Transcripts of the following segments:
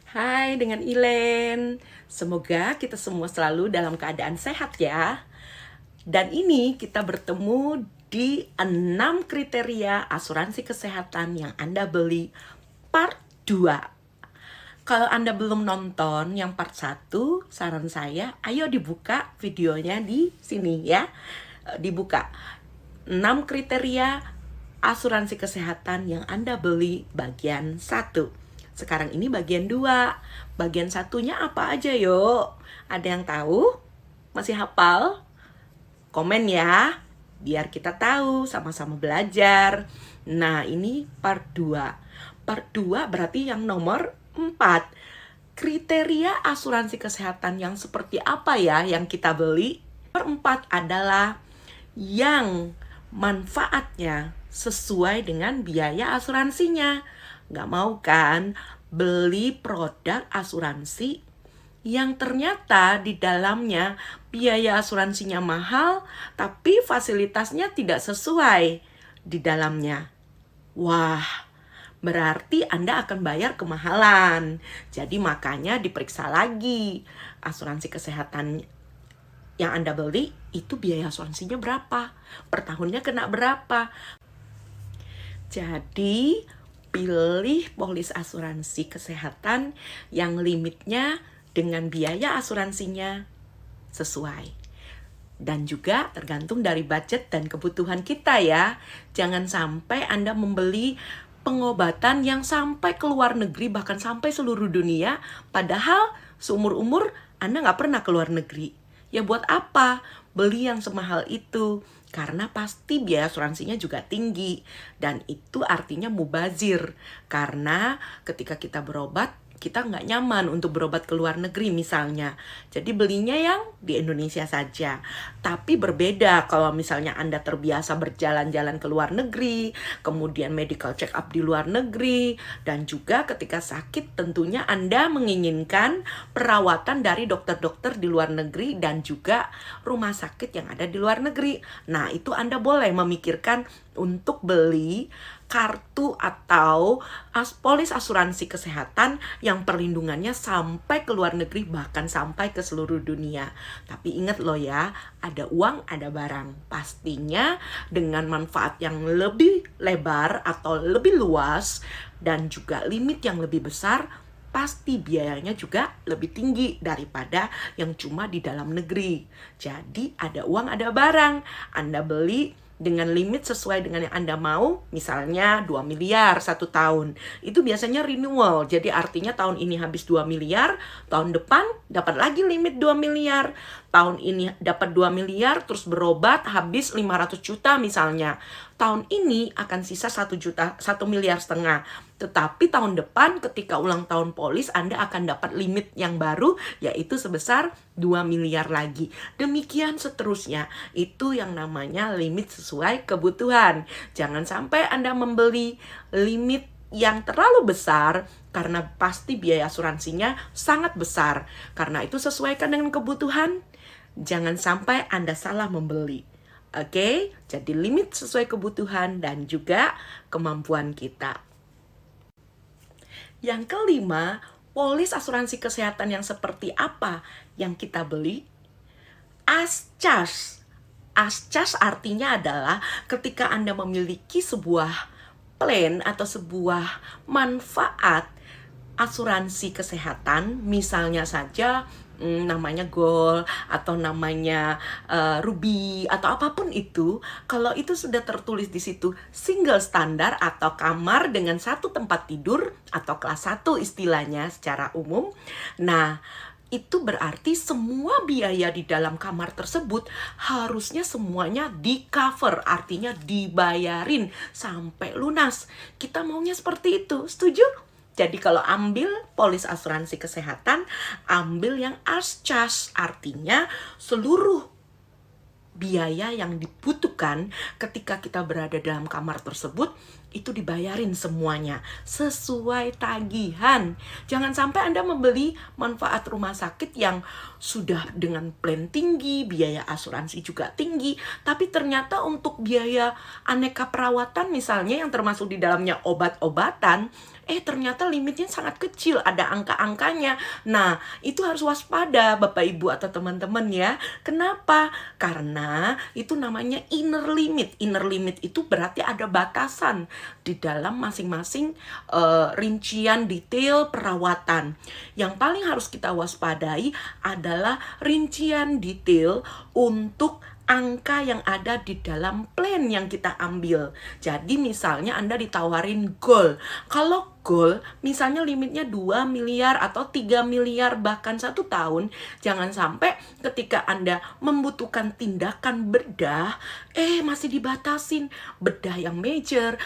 Hai, dengan Ilen. Semoga kita semua selalu dalam keadaan sehat ya. Dan ini kita bertemu di 6 kriteria asuransi kesehatan yang Anda beli part 2. Kalau Anda belum nonton yang part 1, saran saya, ayo dibuka videonya di sini ya. Dibuka 6 kriteria asuransi kesehatan yang Anda beli bagian 1. Sekarang ini bagian 2. Bagian satunya apa aja yuk? Ada yang tahu? Masih hafal? Komen ya, biar kita tahu, sama-sama belajar. Nah, ini part 2. Part 2 berarti yang nomor 4. Kriteria asuransi kesehatan yang seperti apa ya yang kita beli? Nomor 4 adalah yang manfaatnya sesuai dengan biaya asuransinya. Nggak mau kan beli produk asuransi yang ternyata di dalamnya biaya asuransinya mahal, tapi fasilitasnya tidak sesuai di dalamnya. Wah, berarti Anda akan bayar kemahalan. Jadi makanya diperiksa lagi asuransi kesehatan yang Anda beli itu biaya asuransinya berapa, per tahunnya kena berapa. Jadi pilih polis asuransi kesehatan yang limitnya dengan biaya asuransinya sesuai. Dan juga tergantung dari budget dan kebutuhan kita ya. Jangan sampai Anda membeli pengobatan yang sampai ke luar negeri, bahkan sampai seluruh dunia, padahal seumur-umur Anda nggak pernah ke luar negeri. Ya buat apa beli yang semahal itu? Karena pasti biaya asuransinya juga tinggi. Dan itu artinya mubazir. Karena ketika kita berobat, kita nggak nyaman untuk berobat ke luar negeri misalnya. Jadi belinya yang di Indonesia saja. Tapi berbeda kalau misalnya Anda terbiasa berjalan-jalan ke luar negeri, kemudian medical check up di luar negeri, dan juga ketika sakit tentunya Anda menginginkan perawatan dari dokter-dokter di luar negeri dan juga rumah sakit yang ada di luar negeri. Nah, itu Anda boleh memikirkan untuk beli kartu atau polis asuransi kesehatan yang perlindungannya sampai ke luar negeri, bahkan sampai ke seluruh dunia. Tapi ingat loh ya, ada uang, ada barang. Pastinya dengan manfaat yang lebih lebar atau lebih luas dan juga limit yang lebih besar, pasti biayanya juga lebih tinggi daripada yang cuma di dalam negeri. Jadi ada uang, ada barang. Anda beli dengan limit sesuai dengan yang Anda mau, misalnya 2 miliar 1 tahun. Itu biasanya renewal, jadi artinya tahun ini habis 2 miliar, tahun depan dapat lagi limit 2 miliar. Tahun ini dapat 2 miliar, terus berobat habis 500 juta misalnya. Tahun ini akan sisa 1 juta, 1 miliar setengah. Tetapi tahun depan ketika ulang tahun polis, Anda akan dapat limit yang baru, yaitu sebesar 2 miliar lagi. Demikian seterusnya. Itu yang namanya limit sesuai kebutuhan. Jangan sampai Anda membeli limit yang terlalu besar karena pasti biaya asuransinya sangat besar. Karena itu sesuaikan dengan kebutuhan. Jangan sampai Anda salah membeli. Oke? Jadi limit sesuai kebutuhan dan juga kemampuan kita. Yang kelima, polis asuransi kesehatan yang seperti apa yang kita beli? Ascas. Ascas artinya adalah ketika Anda memiliki sebuah plan atau sebuah manfaat asuransi kesehatan, misalnya saja namanya Gold atau namanya Ruby atau apapun itu, kalau itu sudah tertulis di situ single standar atau kamar dengan 1 tempat tidur atau kelas 1 istilahnya secara umum. Nah, itu berarti semua biaya di dalam kamar tersebut harusnya semuanya di cover, artinya dibayarin sampai lunas. Kita maunya seperti itu, setuju? Jadi kalau ambil polis asuransi kesehatan, ambil yang Ascas, artinya seluruh biaya yang dibutuhkan ketika kita berada dalam kamar tersebut itu dibayarin semuanya sesuai tagihan. Jangan sampai Anda membeli manfaat rumah sakit yang sudah dengan plan tinggi, biaya asuransi juga tinggi, tapi ternyata untuk biaya aneka perawatan misalnya yang termasuk di dalamnya obat-obatan, ternyata limitnya sangat kecil, ada angka-angkanya. Nah, itu harus waspada Bapak Ibu atau teman-teman ya. Kenapa? Karena itu namanya inner limit. Inner limit itu berarti ada batasan di dalam masing-masing rincian detail perawatan. Yang paling harus kita waspadai adalah rincian detail untuk angka yang ada di dalam plan yang kita ambil. Jadi misalnya Anda ditawarin goal. Kalau goal misalnya limitnya 2 miliar atau 3 miliar bahkan 1 tahun, jangan sampai ketika Anda membutuhkan tindakan bedah, masih dibatasin. Bedah yang major,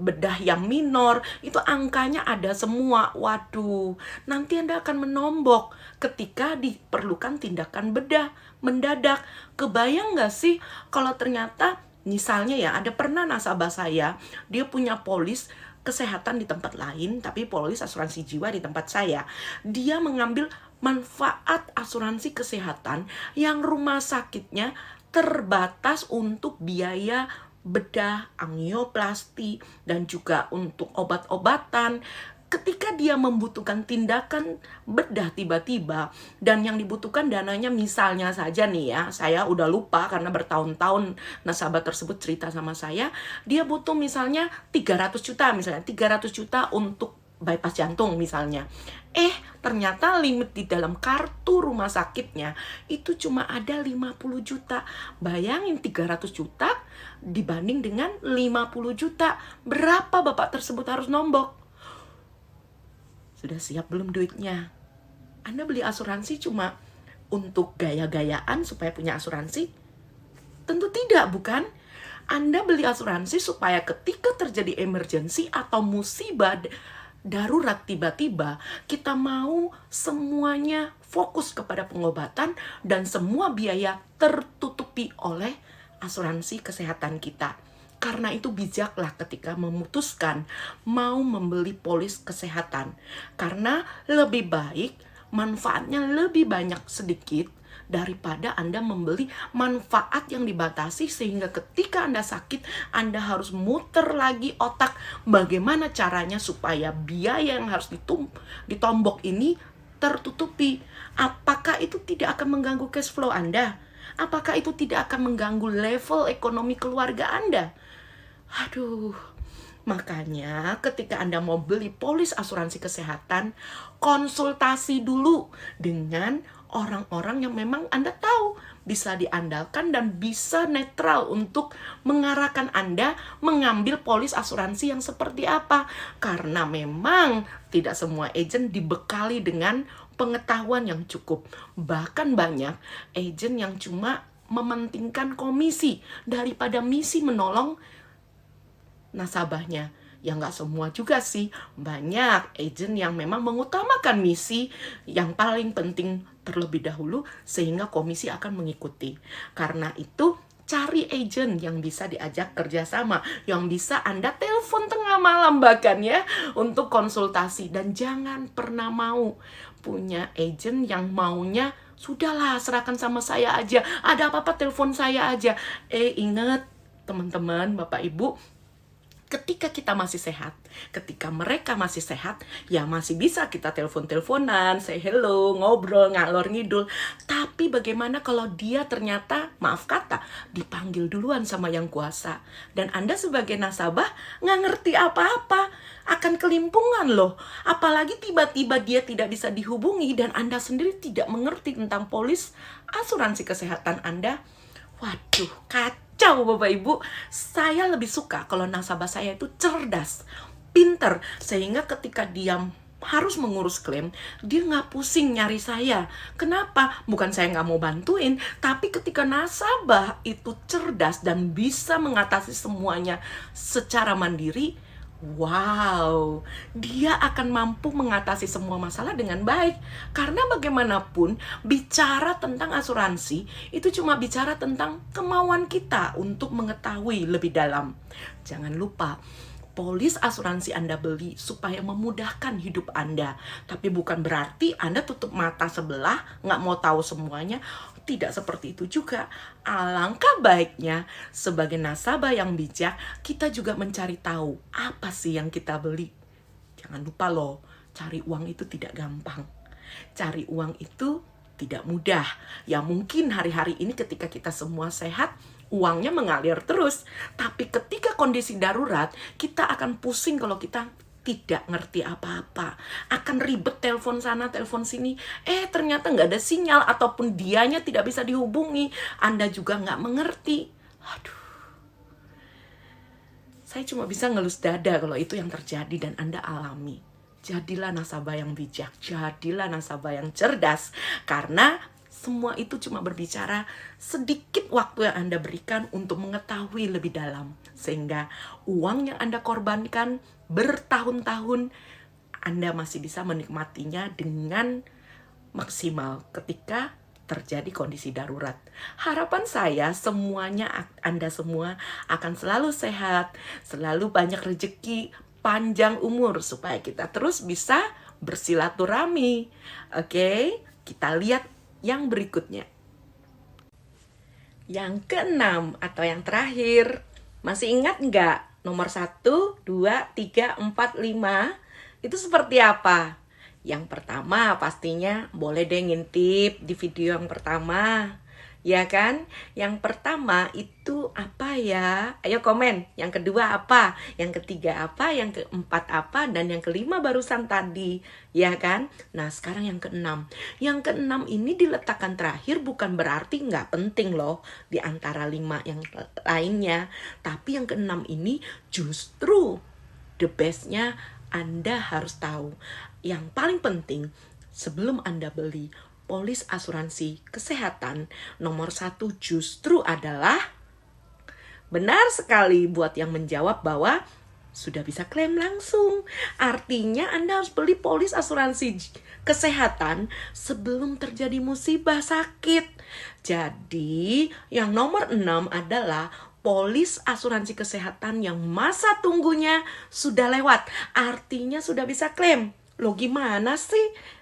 bedah yang minor, itu angkanya ada semua. Waduh, nanti Anda akan menombok ketika diperlukan tindakan bedah mendadak. Kebayang gak sih kalau ternyata misalnya ya, ada pernah nasabah saya, dia punya polis kesehatan di tempat lain, tapi polis asuransi jiwa di tempat saya. Dia mengambil manfaat asuransi kesehatan yang rumah sakitnya terbatas untuk biaya bedah, angioplasti, dan juga untuk obat-obatan. Ketika dia membutuhkan tindakan bedah tiba-tiba dan yang dibutuhkan dananya misalnya saja nih ya, saya udah lupa karena bertahun-tahun nasabah tersebut cerita sama saya, dia butuh misalnya 300 juta misalnya, 300 juta untuk bypass jantung misalnya. Ternyata limit di dalam kartu rumah sakitnya itu cuma ada 50 juta. Bayangin 300 juta dibanding dengan 50 juta. Berapa Bapak tersebut harus nombok? Sudah siap belum duitnya? Anda beli asuransi cuma untuk gaya-gayaan supaya punya asuransi? Tentu tidak, bukan? Anda beli asuransi supaya ketika terjadi emergency atau musibah darurat tiba-tiba, kita mau semuanya fokus kepada pengobatan dan semua biaya tertutupi oleh asuransi kesehatan kita. Karena itu bijaklah ketika memutuskan mau membeli polis kesehatan. Karena lebih baik manfaatnya lebih banyak sedikit daripada Anda membeli manfaat yang dibatasi sehingga ketika Anda sakit, Anda harus muter lagi otak bagaimana caranya supaya biaya yang harus ditombok ini tertutupi. Apakah itu tidak akan mengganggu cash flow Anda? Apakah itu tidak akan mengganggu level ekonomi keluarga Anda? Aduh, makanya ketika Anda mau beli polis asuransi kesehatan, konsultasi dulu dengan orang-orang yang memang Anda tahu bisa diandalkan dan bisa netral untuk mengarahkan Anda mengambil polis asuransi yang seperti apa. Karena memang tidak semua agent dibekali dengan pengetahuan yang cukup. Bahkan banyak agent yang cuma mementingkan komisi daripada misi menolong nasabahnya. Ya nggak semua juga sih, banyak agent yang memang mengutamakan misi yang paling penting terlebih dahulu sehingga komisi akan mengikuti. Karena itu cari agent yang bisa diajak kerjasama, yang bisa Anda telepon tengah malam bahkan ya untuk konsultasi. Dan jangan pernah mau punya agent yang maunya sudahlah serahkan sama saya aja, ada apa-apa telepon saya aja. Ingat teman-teman, Bapak Ibu, ketika kita masih sehat, ketika mereka masih sehat, ya masih bisa kita telepon-teleponan, say hello, ngobrol, ngalor ngidul. Tapi bagaimana kalau dia ternyata, maaf kata, dipanggil duluan sama yang kuasa. Dan Anda sebagai nasabah nggak ngerti apa-apa, akan kelimpungan loh. Apalagi tiba-tiba dia tidak bisa dihubungi dan Anda sendiri tidak mengerti tentang polis asuransi kesehatan Anda. Waduh, kacau Bapak Ibu. Saya lebih suka kalau nasabah saya itu cerdas, pinter, sehingga ketika dia harus mengurus klaim, dia nggak pusing nyari saya. Kenapa? Bukan saya nggak mau bantuin, tapi ketika nasabah itu cerdas dan bisa mengatasi semuanya secara mandiri, Wow, dia akan mampu mengatasi semua masalah dengan baik. Karena bagaimanapun, bicara tentang asuransi itu cuma bicara tentang kemauan kita untuk mengetahui lebih dalam. Jangan lupa, polis asuransi Anda beli supaya memudahkan hidup Anda. Tapi bukan berarti Anda tutup mata sebelah, nggak mau tahu semuanya. Tidak seperti itu juga. Alangkah baiknya sebagai nasabah yang bijak, kita juga mencari tahu apa sih yang kita beli. Jangan lupa loh, cari uang itu tidak gampang. Cari uang itu tidak mudah. Ya mungkin hari-hari ini ketika kita semua sehat, uangnya mengalir terus. Tapi ketika kondisi darurat, kita akan pusing kalau kita tidak ngerti apa-apa. Akan ribet telepon sana, telepon sini. Ternyata nggak ada sinyal ataupun dianya tidak bisa dihubungi. Anda juga nggak mengerti. Aduh. Saya cuma bisa ngelus dada kalau itu yang terjadi dan Anda alami. Jadilah nasabah yang bijak, jadilah nasabah yang cerdas. Karena semua itu cuma berbicara sedikit waktu yang Anda berikan untuk mengetahui lebih dalam. Sehingga uang yang Anda korbankan bertahun-tahun, Anda masih bisa menikmatinya dengan maksimal ketika terjadi kondisi darurat. Harapan saya semuanya, Anda semua akan selalu sehat, selalu banyak rezeki, panjang umur, supaya kita terus bisa bersilaturahmi. Oke, kita lihat yang berikutnya. Yang keenam atau yang terakhir, masih ingat nggak? Nomor 1, 2, 3, 4, 5 itu seperti apa? Yang pertama pastinya boleh deh ngintip di video yang pertama. Ya kan? Yang pertama itu apa ya? Ayo komen. Yang kedua apa? Yang ketiga apa? Yang keempat apa? Dan yang kelima barusan tadi. Ya kan? Nah sekarang yang keenam. Yang keenam ini diletakkan terakhir bukan berarti nggak penting loh di antara 5 yang lainnya. Tapi yang keenam ini justru the bestnya Anda harus tahu. Yang paling penting sebelum Anda beli polis asuransi kesehatan, nomor 1 justru adalah benar sekali buat yang menjawab bahwa sudah bisa klaim langsung. Artinya Anda harus beli polis asuransi kesehatan sebelum terjadi musibah sakit. Jadi yang nomor 6 adalah polis asuransi kesehatan yang masa tunggunya sudah lewat. Artinya sudah bisa klaim. Loh gimana sih?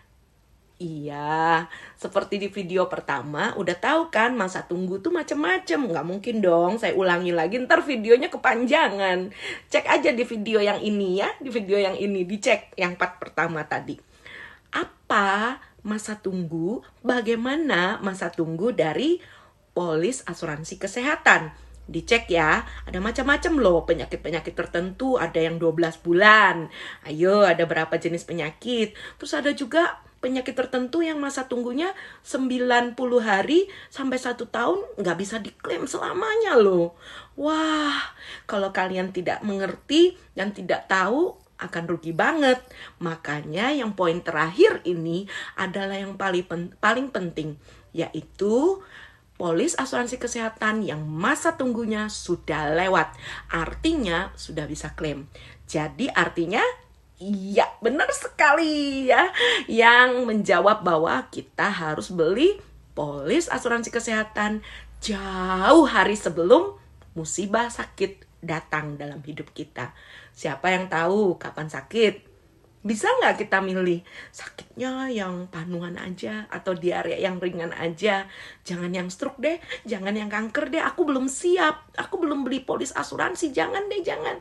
Iya, seperti di video pertama, udah tahu kan masa tunggu tuh macem-macem. Nggak mungkin dong saya ulangi lagi, ntar videonya kepanjangan. Cek aja di video yang ini ya, di video yang ini, dicek yang part pertama tadi. Apa masa tunggu, bagaimana masa tunggu dari polis asuransi kesehatan? Dicek ya, ada macam-macam loh penyakit-penyakit tertentu, ada yang 12 bulan. Ayo, ada berapa jenis penyakit. Terus ada juga penyakit tertentu yang masa tunggunya 90 hari sampai 1 tahun nggak bisa diklaim selamanya loh. Wah, kalau kalian tidak mengerti dan tidak tahu akan rugi banget. Makanya yang poin terakhir ini adalah yang paling penting, yaitu polis asuransi kesehatan yang masa tunggunya sudah lewat. Artinya sudah bisa klaim. Jadi artinya iya, benar sekali ya. Yang menjawab bahwa kita harus beli polis asuransi kesehatan jauh hari sebelum musibah sakit datang dalam hidup kita. Siapa yang tahu kapan sakit? Bisa nggak kita milih sakitnya yang panuan aja atau diare yang ringan aja? Jangan yang stroke deh, jangan yang kanker deh. Aku belum siap, aku belum beli polis asuransi. Jangan deh, jangan.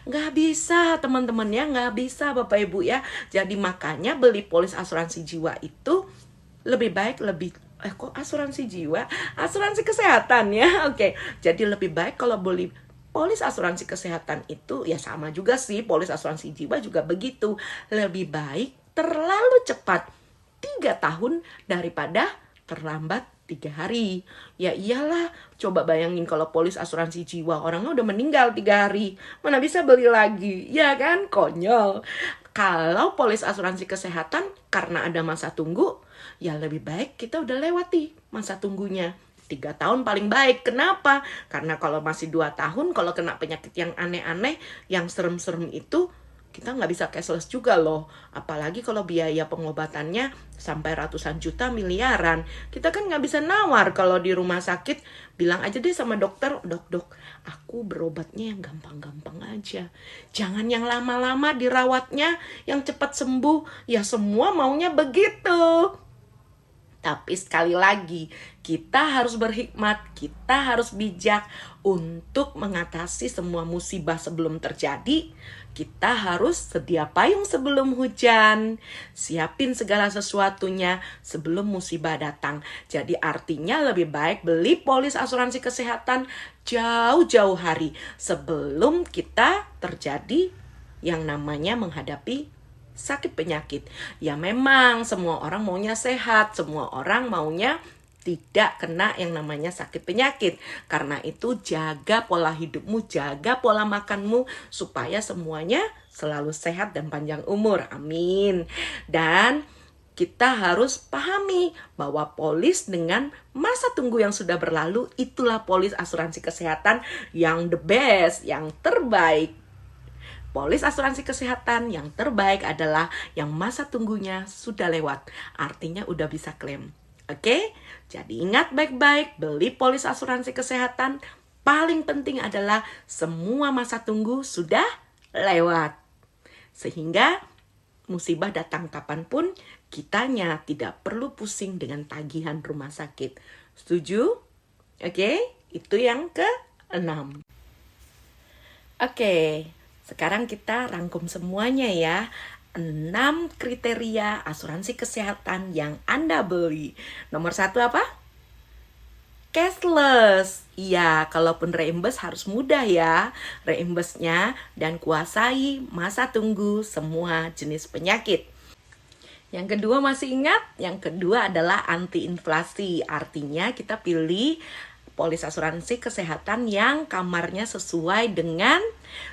Nggak bisa teman-teman ya, nggak bisa Bapak Ibu ya. Jadi makanya beli polis asuransi jiwa itu lebih baik kok asuransi jiwa? Asuransi kesehatan ya. Oke, jadi lebih baik kalau beli polis asuransi kesehatan itu ya sama juga sih, polis asuransi jiwa juga begitu. Lebih baik terlalu cepat 3 tahun daripada terlambat 3 hari. Ya iyalah, coba bayangin kalau polis asuransi jiwa orangnya udah meninggal 3 hari. Mana bisa beli lagi, ya kan? Konyol. Kalau polis asuransi kesehatan karena ada masa tunggu, ya lebih baik kita udah lewati masa tunggunya. 3 tahun paling baik. Kenapa? Karena kalau masih 2 tahun, kalau kena penyakit yang aneh-aneh, yang serem-serem itu, kita nggak bisa cashless juga loh. Apalagi kalau biaya pengobatannya sampai ratusan juta, miliaran. Kita kan nggak bisa nawar kalau di rumah sakit. Bilang aja deh sama dokter, dok, aku berobatnya yang gampang-gampang aja. Jangan yang lama-lama dirawatnya, yang cepat sembuh. Ya semua maunya begitu. Tapi sekali lagi, kita harus berhikmat, kita harus bijak untuk mengatasi semua musibah sebelum terjadi. Kita harus sedia payung sebelum hujan, siapin segala sesuatunya sebelum musibah datang. Jadi artinya lebih baik beli polis asuransi kesehatan jauh-jauh hari sebelum kita terjadi yang namanya menghadapi sakit penyakit. Ya memang semua orang maunya sehat, semua orang maunya tidak kena yang namanya sakit penyakit. Karena itu jaga pola hidupmu, jaga pola makanmu supaya semuanya selalu sehat dan panjang umur. Amin. Dan kita harus pahami bahwa polis dengan masa tunggu yang sudah berlalu itulah polis asuransi kesehatan yang the best, yang terbaik. Polis asuransi kesehatan yang terbaik adalah yang masa tunggunya sudah lewat. Artinya udah bisa klaim. Oke? Jadi ingat baik-baik, beli polis asuransi kesehatan. Paling penting adalah semua masa tunggu sudah lewat. Sehingga musibah datang kapanpun, kitanya tidak perlu pusing dengan tagihan rumah sakit. Setuju? Oke? Itu yang ke-6. Oke. Sekarang kita rangkum semuanya ya. 6 kriteria asuransi kesehatan yang Anda beli. Nomor 1 apa? Cashless. Iya, kalaupun reimburse harus mudah ya. Reimburse-nya dan kuasai masa tunggu semua jenis penyakit. Yang kedua masih ingat? Yang kedua adalah anti inflasi. Artinya kita pilih polis asuransi kesehatan yang kamarnya sesuai dengan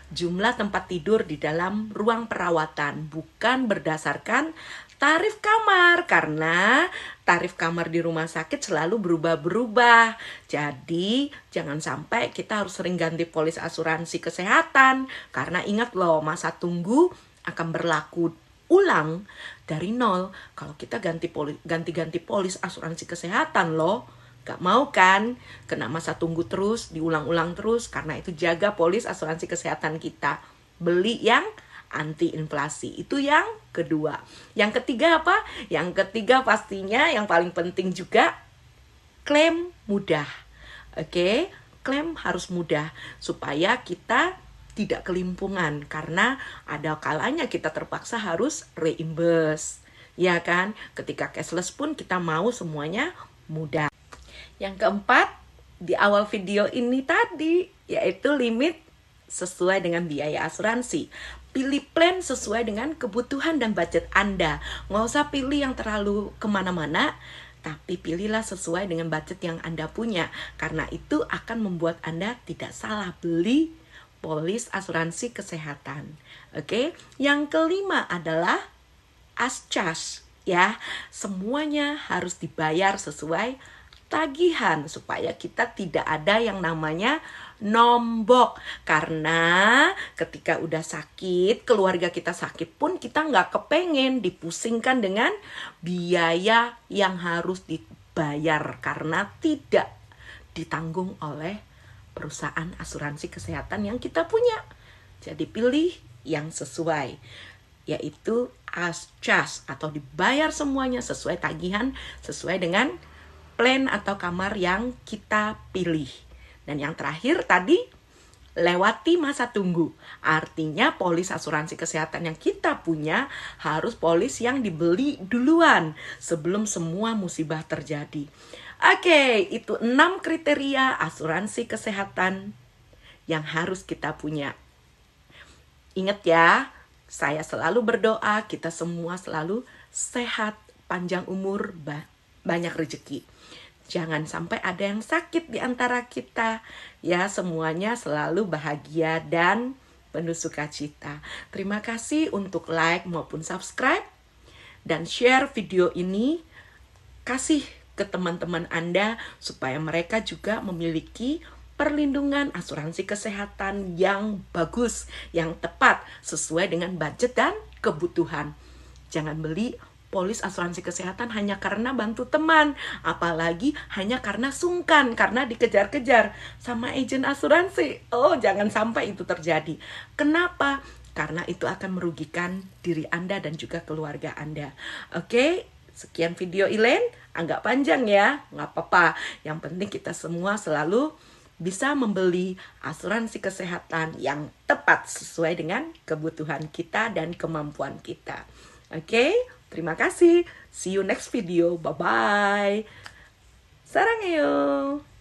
jumlah tempat tidur di dalam ruang perawatan, bukan berdasarkan tarif kamar, karena tarif kamar di rumah sakit selalu berubah-berubah. Jadi jangan sampai kita harus sering ganti polis asuransi kesehatan, karena ingat loh, masa tunggu akan berlaku ulang dari nol kalau kita ganti polis asuransi kesehatan loh. Gak mau kan kena masa tunggu terus, diulang-ulang terus. Karena itu jaga polis asuransi kesehatan kita. Beli yang anti inflasi. Itu yang kedua. Yang ketiga apa? Yang ketiga pastinya yang paling penting juga, klaim mudah. Oke? Klaim harus mudah supaya kita tidak kelimpungan. Karena ada kalanya kita terpaksa harus reimburse. Ya kan? Ketika cashless pun kita mau semuanya mudah. Yang keempat, di awal video ini tadi, yaitu limit sesuai dengan biaya asuransi. Pilih plan sesuai dengan kebutuhan dan budget Anda. Nggak usah pilih yang terlalu kemana-mana, tapi pilihlah sesuai dengan budget yang Anda punya. Karena itu akan membuat Anda tidak salah beli polis asuransi kesehatan. Oke? Yang kelima adalah as charged. Ya, semuanya harus dibayar sesuai tagihan supaya kita tidak ada yang namanya nombok. Karena ketika udah sakit, keluarga kita sakit pun kita nggak kepengen dipusingkan dengan biaya yang harus dibayar karena tidak ditanggung oleh perusahaan asuransi kesehatan yang kita punya. Jadi pilih yang sesuai, yaitu as charged atau dibayar semuanya sesuai tagihan, sesuai dengan plan atau kamar yang kita pilih. Dan yang terakhir tadi, lewati masa tunggu. Artinya polis asuransi kesehatan yang kita punya harus polis yang dibeli duluan sebelum semua musibah terjadi. Oke, itu 6 kriteria asuransi kesehatan yang harus kita punya. Ingat ya, saya selalu berdoa kita semua selalu sehat, panjang umur, banyak rezeki. Jangan sampai ada yang sakit di antara kita. Ya, semuanya selalu bahagia dan penuh sukacita. Terima kasih untuk like maupun subscribe. Dan share video ini. Kasih ke teman-teman Anda supaya mereka juga memiliki perlindungan asuransi kesehatan yang bagus, yang tepat, sesuai dengan budget dan kebutuhan. Jangan beli polis asuransi kesehatan hanya karena bantu teman, apalagi hanya karena sungkan, karena dikejar-kejar sama agen asuransi. Oh, jangan sampai itu terjadi. Kenapa? Karena itu akan merugikan diri Anda dan juga keluarga Anda. Oke, sekian video Elaine, agak panjang ya, nggak apa-apa. Yang penting kita semua selalu bisa membeli asuransi kesehatan yang tepat sesuai dengan kebutuhan kita dan kemampuan kita. Oke, terima kasih. See you next video. Bye-bye. Saranghayo.